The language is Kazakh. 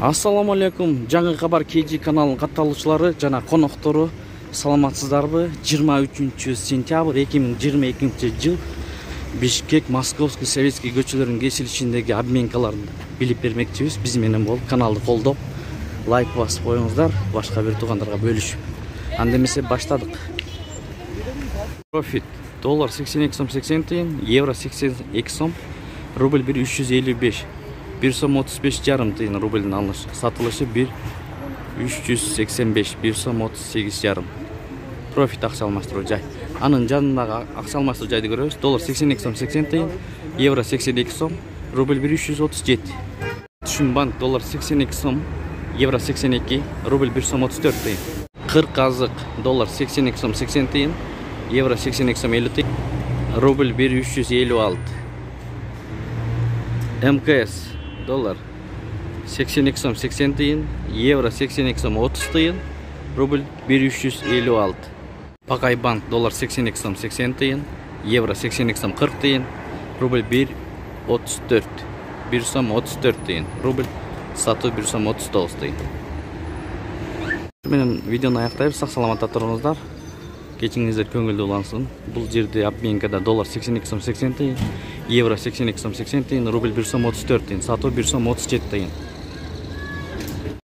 Ассаламу алейкум. Жаңы кабар KG каналынын катталуучулары жана коноктору саламатсыздарбы? 23 сентябрь 2022 жыл Бишкек, Московский, Советский көчөлөрүнүн кесилишиндеги обменкаларын билип бермекчибиз. Биз менен болуп каналды колдоп, лайк басып коюңуздар, башка бир туугандарга бөлүшүп. Анда эмесе баштадык. Профит доллар 82 сом 80 тыйын, евро 82 сом, рубль 355. 1 сом 35 жарым тыйын рубльдин алынышы. Сатылышы 385, 1 сом 38 жарым. Профит акча алмаштыруу жай. Анын жанындагы акча алмаштыруу жайды көрөбүз. Доллар 82 сом 80 тыйын, евро 82 сом, рубль 337. Түшүн банк доллар 82 сом, евро 82, рубль 1 сом 34 тыйын. 40 азык доллар 82 сом 80 тыйын, евро 82 сом 50 тыйын, рубль 356. МКС доллар 82 сом 80 тыйын, евро 82 сом 30 тыйын, рубль 356. Пакай банк доллар 82 сом 80 тыйын, евро 82 сом 40 тыйын, рубль 1.34, 1 сом 34 тыйын, рубль сатуу 1 сом 39 тыйын. Менен видеону аяктайбыз. Сак саламатта туруңуздар. Кечиңиздер көңүлдүү улансын. Бул жерде обменкада доллар 82 сом 80 тыйын, евро 82 сом 80 тыйын, рубль 1 сом 34 тыйын, сатуу 1 сом 37 тыйын.